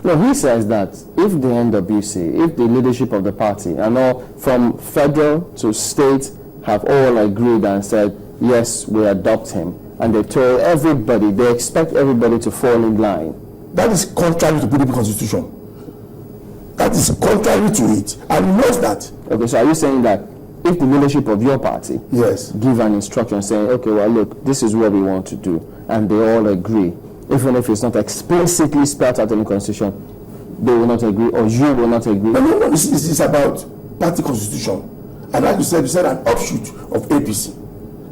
No, he says that if the NWC, if the leadership of the party, and all from federal to state have all agreed and said, yes, we adopt him, and they told everybody, they expect everybody to fall in line. That is contrary to PDP constitution. That is contrary to it, and he knows that. Okay, so are you saying that if the leadership of your party yes give an instruction saying, okay, well, look, this is what we want to do, and they all agree, even if it's not explicitly spelled out in the constitution, they will not agree, or you will not agree? No, it's about party constitution. And like you said an offshoot of APC.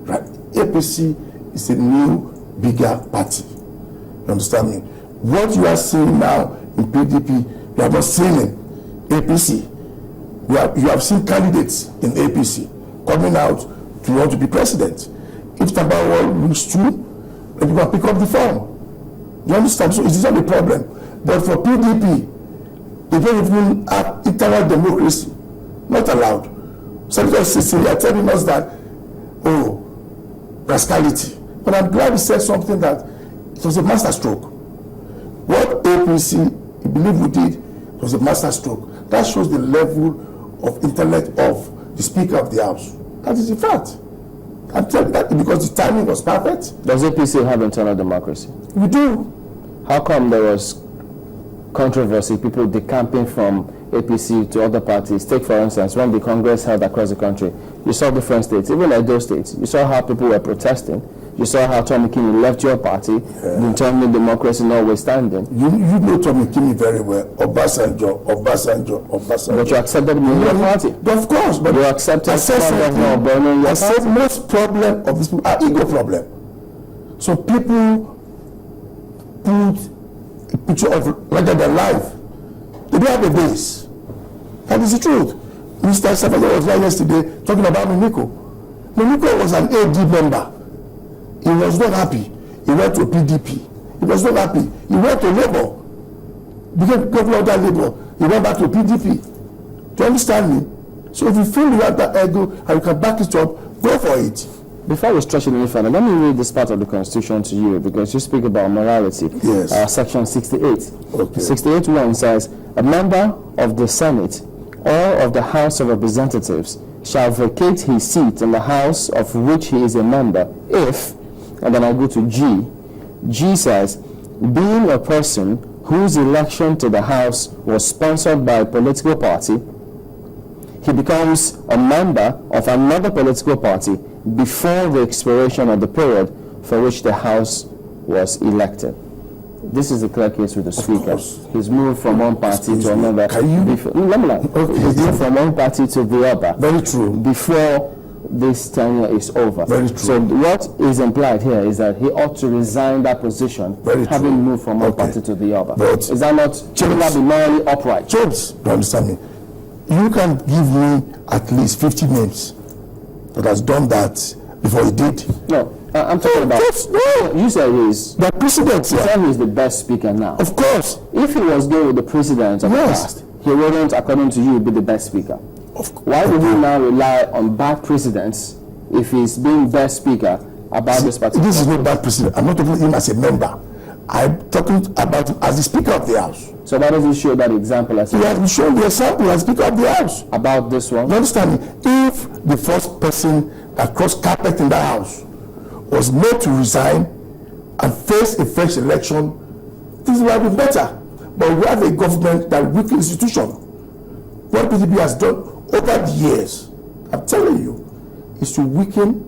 Right? APC is a new, bigger party. You understand me? What you are seeing now in PDP, you have not seen in APC. You have seen candidates in APC coming out to want to be president. If Tambuwal wish to, then you can pick up the form. You understand? So it is not a problem. But for PDP, they don't even have internal democracy. Not allowed. Senator Cecilia are telling us that, oh, rascality. But I'm glad he said something that it was a masterstroke. What APC, I believe we did, was a masterstroke. That shows the level of intellect of the Speaker of the House. That is a fact. I'm telling you that because the timing was perfect. Does APC have internal democracy? We do. How come there was controversy, people decamping from APC to other parties? Take, for instance, when the Congress held across the country, you saw different states, even like those states. You saw how people were protesting. You saw how Tommy Kini left your party, internal democracy notwithstanding. You know Tommy Kini very well. Obasanjo. But you accepted him in your party. Of course. But you accepted I said most problem of this people are ego problem. So people put a picture of larger than life. They don't have a base. That is the truth. Mr. Savage was there yesterday talking about Mimiko. Mimiko was an AD member. He was not happy. He went to PDP. He was not happy. He went to Labour. Became governor of that Labour. He went back to PDP. Do you understand me? So if you feel you have that ego and you can back it up, go for it. Before we stretch it any further, let me read this part of the Constitution to you, because you speak about morality. Yes. Section 68. Okay. 68(1) says, a member of the Senate or of the House of Representatives shall vacate his seat in the House of which he is a member if, and then I go to G. G says, being a person whose election to the House was sponsored by a political party, he becomes a member of another political party before the expiration of the period for which the House was elected. This is a clear case with the Speaker. He's moved from one party to another. Can you? He's moved from one party to the other. Very true. Before this tenure is over. Very true. So what is implied here is that he ought to resign that position, having moved from one party to the other. But is that not be morally upright? James, you understand me? You can give me at least 50 names that has done that before he did. No, I'm talking about. You say he's the president. He's the best speaker now. Of course. If he was going with the president of the past, he wouldn't, according to you, be the best speaker. Why would he now rely on bad precedents if he's being best speaker about this particular? This is not bad precedent. I'm not talking him as a member. I'm talking about him as the Speaker of the House. So why does he show that example as he has shown the example as Speaker of the House. About this one? You understand me? If the first person that crossed carpet in that house was made to resign and face a fresh election, this would have been better. But we have a government that weak institution. What PDP has done over the years, I'm telling you, is to weaken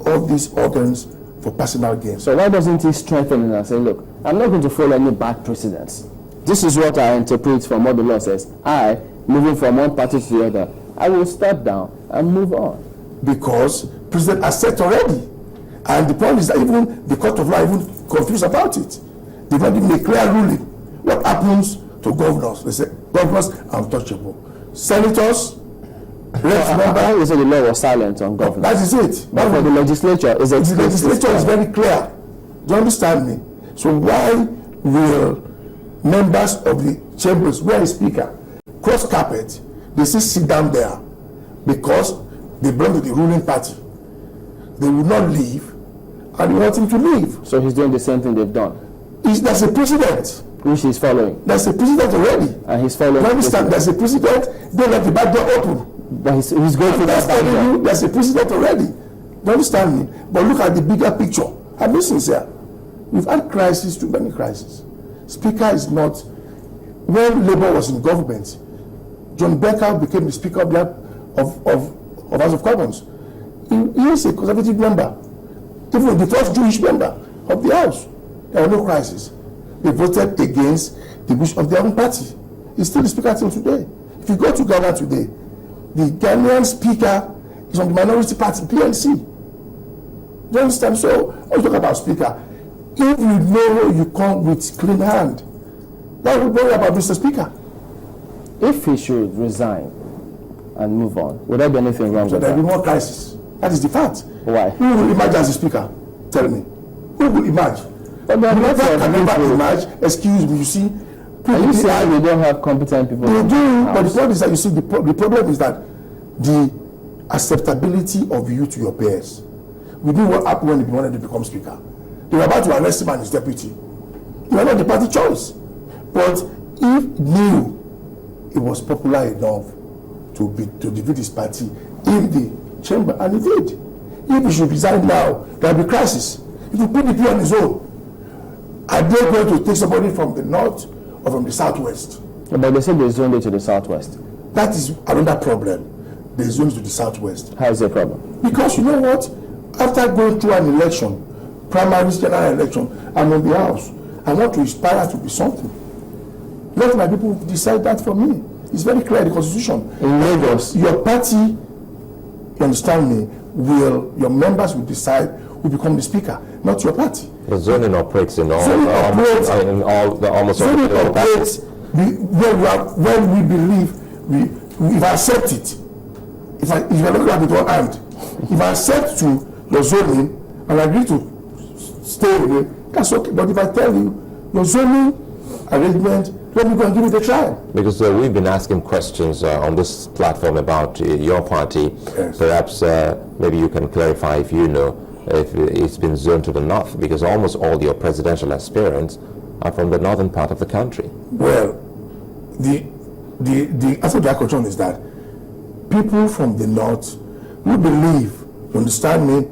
all these organs for personal gain. So why doesn't he strengthen it and say, look, I'm not going to follow any bad precedents. This is what I interpret from what the law says. I, moving from one party to the other, I will step down and move on. Because President has said already. And the point is that even the court of law even confused about it. They've not given a clear ruling. What happens to governors? They say governors are untouchable. Senators, you say the law was silent on governors. That is it. But for the legislature, the legislature is very clear. Do you understand me? So why will members of the chambers, where is Speaker, cross carpet, they still sit down there because they belong to the ruling party? They will not leave, and you want him to leave. So he's doing the same thing they've done. That's a precedent. Which he's following. There's a precedent already. And he's following. There's a precedent. Don't let the back door open. But he's going through that back door. There's a precedent already. Do you understand me? But look at the bigger picture. I'm being sincere. We've had crises, too many crises. Speaker is not. When Labour was in government, John Becker became the Speaker of House of Commons. He is a Conservative member, even the first Jewish member of the House. There were no crisis. They voted against the wish of their own party. He's still the Speaker till today. If you go to Ghana today, the Ghanaian Speaker is on the minority party, PNC. Do you understand? So, when you talk about Speaker, if you know you come with clean hand, why would we worry about Mr. Speaker? If he should resign and move on, would there be anything wrong with that? So there will be more crisis. That is the fact. Why? Who will emerge as the Speaker? Tell me. Who will emerge? But there are lots of can never people. emerge. Excuse me, you see. Are you saying we don't have competent people? They do, but the problem is that you see, the problem is that the acceptability of you to your peers. We knew what happened when he wanted to become Speaker. They were about to arrest him and his deputy. They were not the party choice. But if knew it was popular enough to defeat his party in the chamber, and he did. If he should resign now, there will be crisis. If you put PDP on his own, are they going to take somebody from the north or from the southwest? But they said they zoned it to the southwest. That is another problem. They zoned to the southwest. How is the problem? Because you know what? After going through an election, primary general election, I'm on the house. I want to aspire to be something. Let my people decide that for me. It's very clear in the Constitution. In Lagos, your party, you understand me, your members will decide who become the Speaker, not your party. The zoning operates in all, Zoning operates almost all the operates when we believe if I accept it. If I look at it with one hand, if I accept to your zoning and agree to stay with it, that's okay. But if I tell you your zoning arrangement, let me go and give it a try. Because we've been asking questions on this platform about your party. Yes. Perhaps maybe you can clarify if you know if it's been zoned to the north, because almost all your presidential aspirants are from the northern part of the country. Well, the answer to that question is that people from the north who believe, you understand me,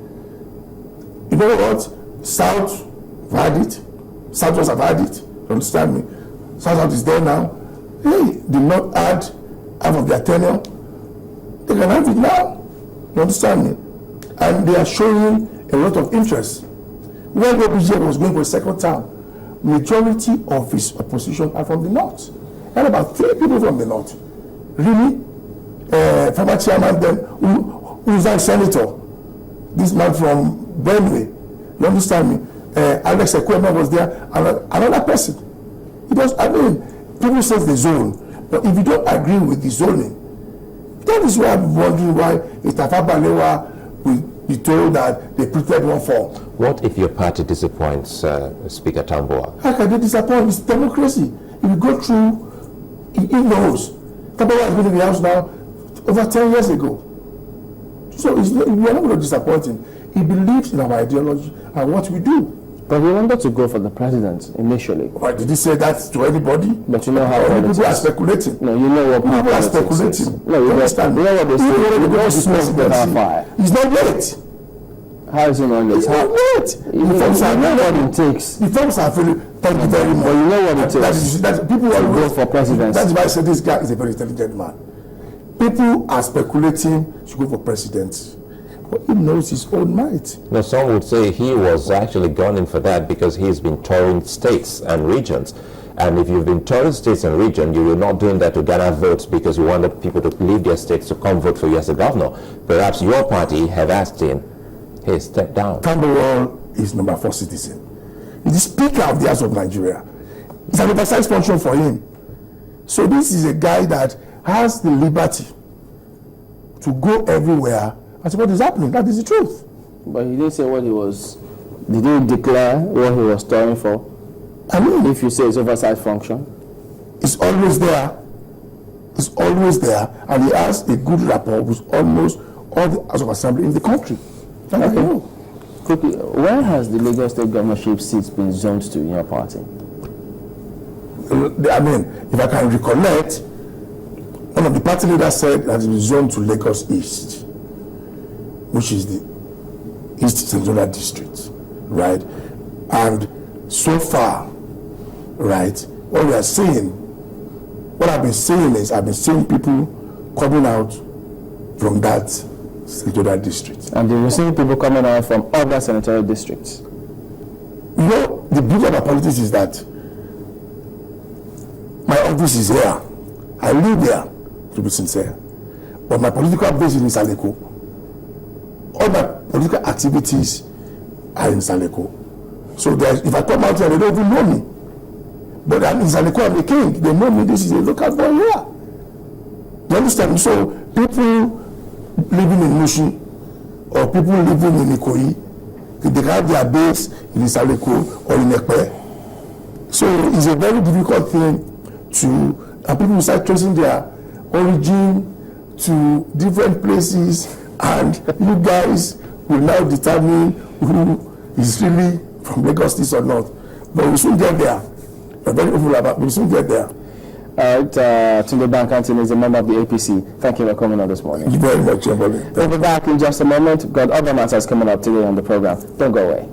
you know what? South have had it, Southwest have had it, you understand me? South is there now. Hey, the North had half of their tenure. They can have it now. You understand me? And they are showing a lot of interest. When APC was going for a second term, majority of his opposition are from the North. And about 3 people from the North. Really? Former chairman then, who is a senator. This man from Benue. You understand me? Alex Ekwema was there. Another person. It does, I mean, people say the zone, but if you don't agree with the zoning, that is why I'm wondering why Itafa Balewa will be told that they printed one form. What if your party disappoints Speaker Tambuwal? How can they disappoint? It's democracy. If you go through, he knows. Tambuwal has been in the house now over 10 years ago. So we are not going to disappoint him. He believes in our ideology and what we do. But we wanted to go for the president initially. Why did he say that to anybody? But you know how people are speculating. No, you know what people are speculating. No, you understand. You know what they say. You don't smoke without fire. It's not late. How is it not late? It's not late. You know what it takes. The forms are feeling. Thank you very much. But you know what it takes. That people are go for president. That's why I said this guy is a very intelligent man. People are speculating to go for president. But he knows his own might. Now, some would say he was actually gunning for that because he's been touring states and regions. And if you've been touring states and regions, you were not doing that to gather votes because you wanted people to leave their states to come vote for you as a governor. Perhaps your party have asked him, hey, step down. Tambuwal is number 4 citizen. He's the Speaker of the House of Nigeria. It's an oversized function for him. So this is a guy that has the liberty to go everywhere. I said, what is happening? That is the truth. But he didn't say what he was. Did he declare what he was touring for? I mean, if you say it's oversight function, it's always there. It's always there, and he has a good rapport with almost all the House of Assembly in the country. Okay. Quickly, where has the Lagos State governorship seats been zoned to in your party? I mean, if I can recollect, one of the party leaders said that it is zoned to Lagos East, which is the East Central District, right? And so far, right, what we are seeing, what I've been seeing is I've been seeing people coming out from that senatorial district. And you're seeing people coming out from other senatorial districts. You know, the beauty of our politics is that my office is here. I live there, to be sincere. But my political base is in Saleko. All my political activities are in Saleko. So if I come out here, they don't even know me. But I'm in Saleko, I'm the king. They know me, this is a local boy here. You understand? So people living in Mushi or people living in Ikoyi, they have their base in Saleko or in Ekpe. So it's a very difficult thing and people start tracing their origin to different places, and you guys will now determine who is really from Lagos East or not. But we soon get there. We're very hopeful about, we soon get there. All right, Tunde Bankantin is a member of the APC. Thank you for coming on this morning. Thank you very much, everybody. We'll be back in just a moment. We've got other matters coming up today on the program. Don't go away.